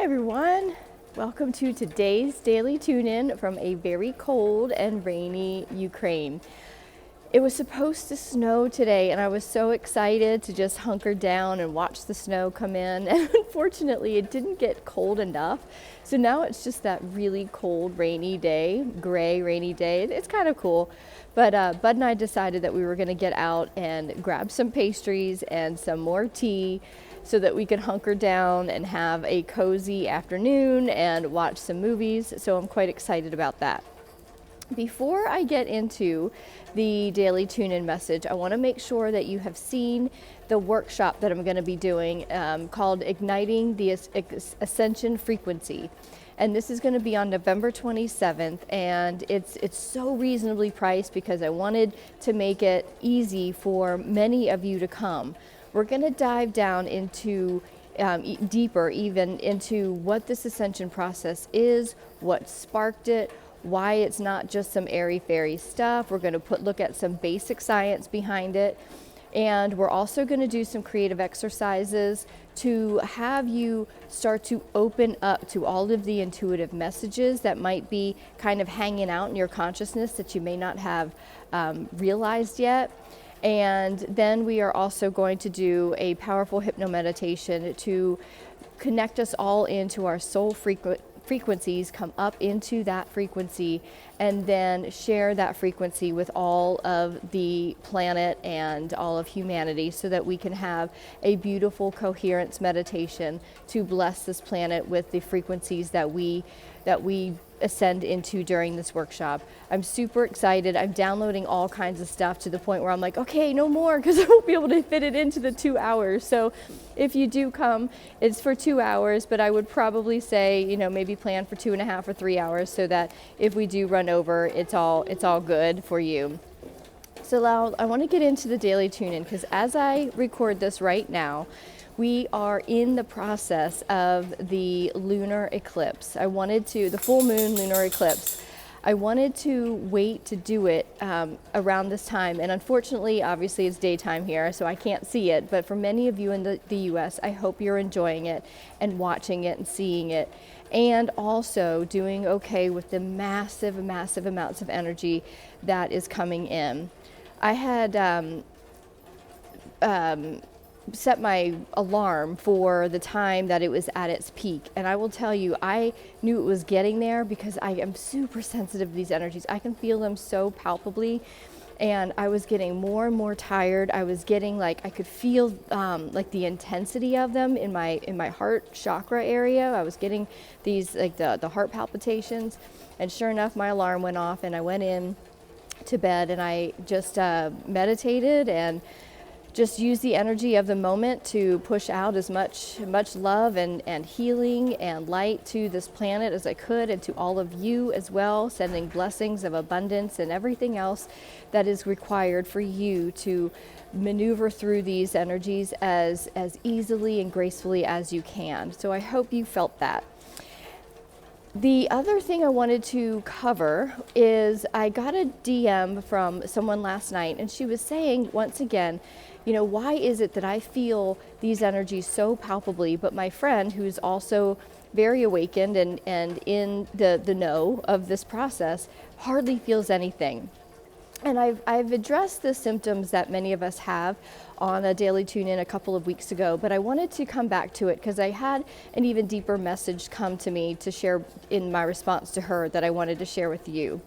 Hi everyone, welcome to today's daily tune-in from a very cold and rainy Ukraine. It was supposed to snow today and I was so excited to just hunker down and watch the snow come in, and unfortunately it didn't get cold enough. So now it's just that really cold rainy day, gray rainy day. It's kind of cool. But Bud and I decided that we were going to get out and grab some pastries and some more tea so that we could hunker down and have a cozy afternoon and watch some movies. So I'm quite excited about that. Before I get into the daily tune-in message, I want to make sure that you have seen the workshop that I'm going to be doing called Igniting the Ascension Frequency. And this is going to be on November 27th, and it's so reasonably priced because I wanted to make it easy for many of you to come. We're going to dive down into deeper even into what this ascension process is, what sparked it, why it's not just some airy-fairy stuff. We're going to look at some basic science behind it. And we're also going to do some creative exercises to have you start to open up to all of the intuitive messages that might be kind of hanging out in your consciousness that you may not have realized yet. And then we are also going to do a powerful hypnomeditation to connect us all into our soul frequencies, come up into that frequency, and then share that frequency with all of the planet and all of humanity so that we can have a beautiful coherence meditation to bless this planet with the frequencies that we ascend into during this workshop. I'm super excited. I'm downloading all kinds of stuff to the point where I'm like, okay, no more, because I won't be able to fit it into the 2 hours. So if you do come, it's for 2 hours, but I would probably say, maybe plan for 2.5 or 3 hours so that if we do run over, it's all good for you. So now I want to get into the daily tune-in because as I record this right now, we are in the process of the lunar eclipse. The full moon lunar eclipse. I wanted to wait to do it around this time. And unfortunately, obviously it's daytime here, so I can't see it. But for many of you in the US, I hope you're enjoying it and watching it and seeing it. And also doing okay with the massive, massive amounts of energy that is coming in. I had set my alarm for the time that it was at its peak. And I will tell you, I knew it was getting there because I am super sensitive to these energies. I can feel them so palpably. And I was getting more and more tired. I was getting I could feel the intensity of them in my heart chakra area. I was getting these the heart palpitations. And sure enough, my alarm went off and I went in to bed and I just meditated and just use the energy of the moment to push out as much love and healing and light to this planet as I could, and to all of you as well, sending blessings of abundance and everything else that is required for you to maneuver through these energies as easily and gracefully as you can. So I hope you felt that. The other thing I wanted to cover is I got a DM from someone last night, and she was saying, once again, why is it that I feel these energies so palpably, but my friend, who's also very awakened and in the know of this process, hardly feels anything? And I've addressed the symptoms that many of us have on a daily tune-in a couple of weeks ago, but I wanted to come back to it because I had an even deeper message come to me to share in my response to her that I wanted to share with you.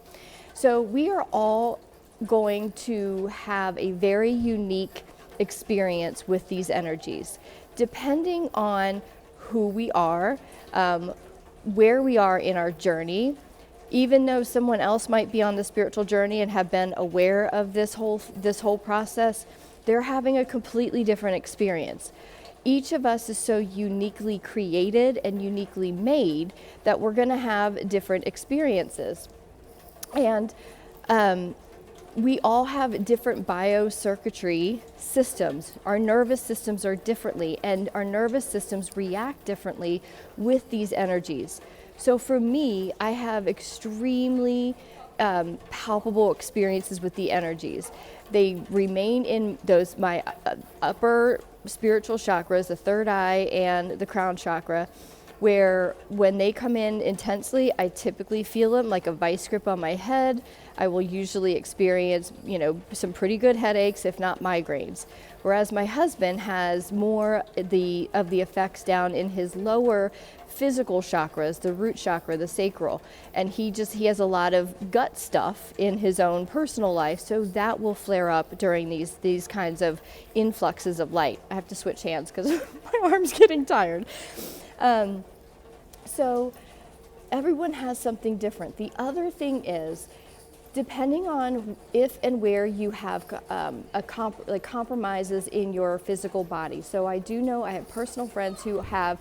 So we are all going to have a very unique experience with these energies, depending on who we are, where we are in our journey. Even though someone else might be on the spiritual journey and have been aware of this whole process, they're having a completely different experience. Each of us is so uniquely created and uniquely made that we're going to have different experiences. And we all have different bio-circuitry systems. Our nervous systems are differently, and our nervous systems react differently with these energies. So for me, I have extremely palpable experiences with the energies. They remain in my upper spiritual chakras, the third eye and the crown chakra. where when they come in intensely, I typically feel them like a vice grip on my head. I will usually experience, some pretty good headaches, if not migraines. Whereas my husband has more of the effects down in his lower physical chakras, the root chakra, the sacral, and he has a lot of gut stuff in his own personal life, so that will flare up during these kinds of influxes of light. I have to switch hands because my arm's getting tired. So everyone has something different. The other thing is, depending on if and where you have compromises in your physical body. So I do know I have personal friends who have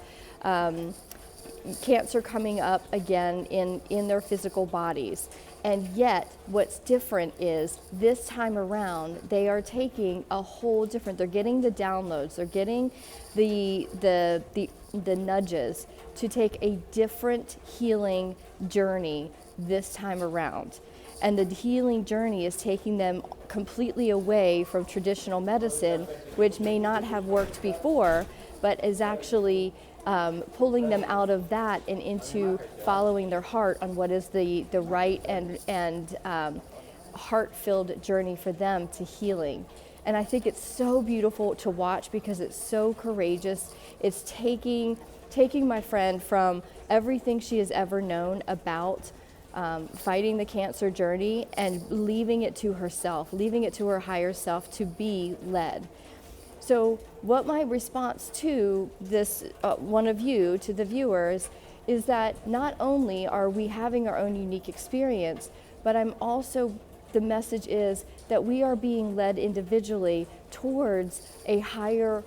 cancer coming up again in their physical bodies. And yet what's different is this time around, they are taking a whole different, they're getting the downloads, they're getting the nudges to take a different healing journey this time around. And the healing journey is taking them completely away from traditional medicine, which may not have worked before, but is actually pulling them out of that and into following their heart on what is the right and heart-filled journey for them to healing. And I think it's so beautiful to watch because it's so courageous. It's taking my friend from everything she has ever known about fighting the cancer journey and leaving it to herself, leaving it to her higher self to be led. So what my response to this, one of you, to the viewers, is that not only are we having our own unique experience, but the message is that we are being led individually towards a higher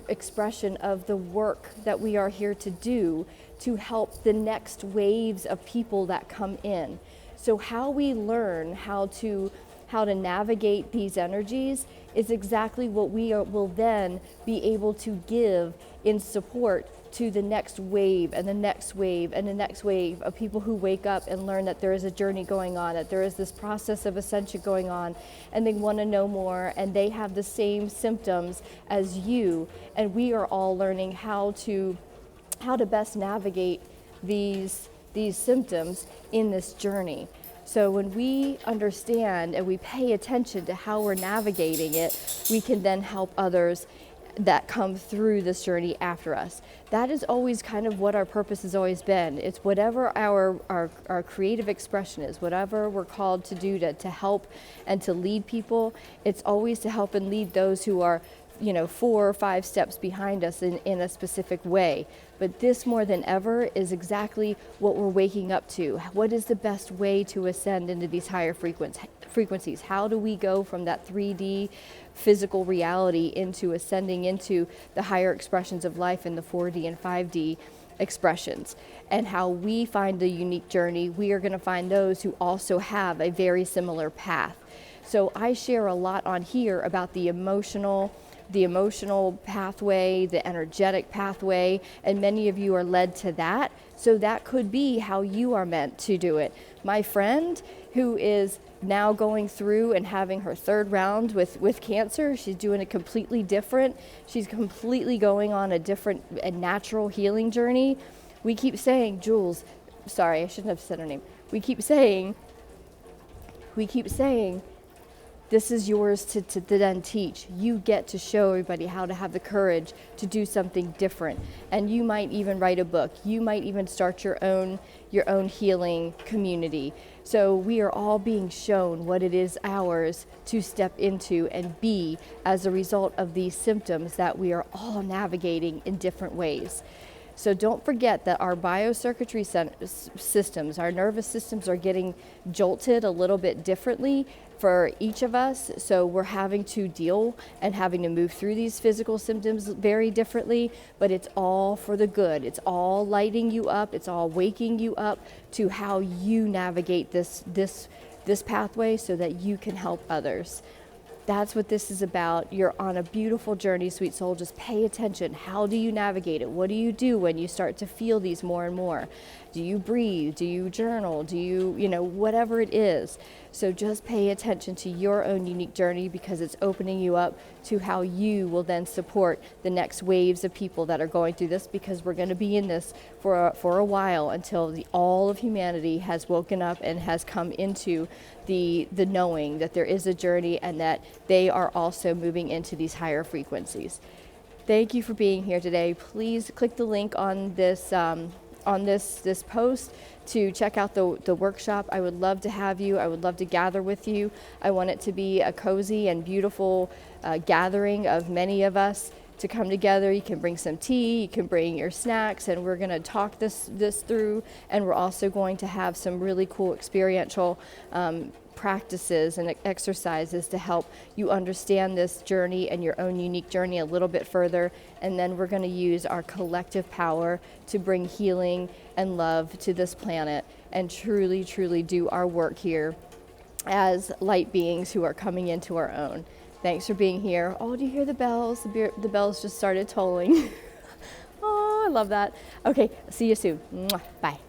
expression of the work that we are here to do to help the next waves of people that come in. So how we learn how to navigate these energies is exactly what we will then be able to give in support to the next wave and the next wave and the next wave of people who wake up and learn that there is a journey going on, that there is this process of ascension going on, and they want to know more, and they have the same symptoms as you, and we are all learning how to best navigate these symptoms in this journey. So when we understand and we pay attention to how we're navigating it, we can then help others that come through this journey after us. That is always kind of what our purpose has always been. It's whatever our creative expression is, whatever we're called to do to help and to lead people, it's always to help and lead those who are 4 or 5 steps behind us in a specific way. But this more than ever is exactly what we're waking up to. What is the best way to ascend into these higher frequencies? How do we go from that 3D physical reality into ascending into the higher expressions of life in the 4D and 5D expressions? And how we find the unique journey, we are going to find those who also have a very similar path. So I share a lot on here about the emotional pathway, the energetic pathway, and many of you are led to that. So that could be how you are meant to do it. My friend who is now going through and having her 3rd round with cancer, she's doing it completely different. She's completely going on a natural healing journey. We keep saying, Jules, sorry, I shouldn't have said her name. We keep saying, this is yours to then teach. You get to show everybody how to have the courage to do something different. And you might even write a book. You might even start your own healing community. So we are all being shown what it is ours to step into and be as a result of these symptoms that we are all navigating in different ways. So don't forget that our bio-circuitry systems, our nervous systems are getting jolted a little bit differently for each of us. So we're having to deal and having to move through these physical symptoms very differently, but it's all for the good. It's all lighting you up. It's all waking you up to how you navigate this pathway so that you can help others. That's what this is about. You're on a beautiful journey, sweet soul. Just pay attention. How do you navigate it? What do you do when you start to feel these more and more? Do you breathe? Do you journal? Do you, whatever it is. So just pay attention to your own unique journey, because it's opening you up to how you will then support the next waves of people that are going through this, because we're going to be in this for a while, until all of humanity has woken up and has come into the knowing that there is a journey, and that they are also moving into these higher frequencies. Thank you for being here today. Please click the link on this this post to check out the workshop. I would love to have you. I would love to gather with you. I want it to be a cozy and beautiful gathering of many of us to come together. You can bring some tea, you can bring your snacks, and we're going to talk this through. And we're also going to have some really cool experiential practices and exercises to help you understand this journey and your own unique journey a little bit further. And then we're going to use our collective power to bring healing and love to this planet, and truly, truly do our work here as light beings who are coming into our own. Thanks for being here. Oh, do you hear the bells? The bells just started tolling. Oh, I love that. Okay, see you soon. Mwah. Bye.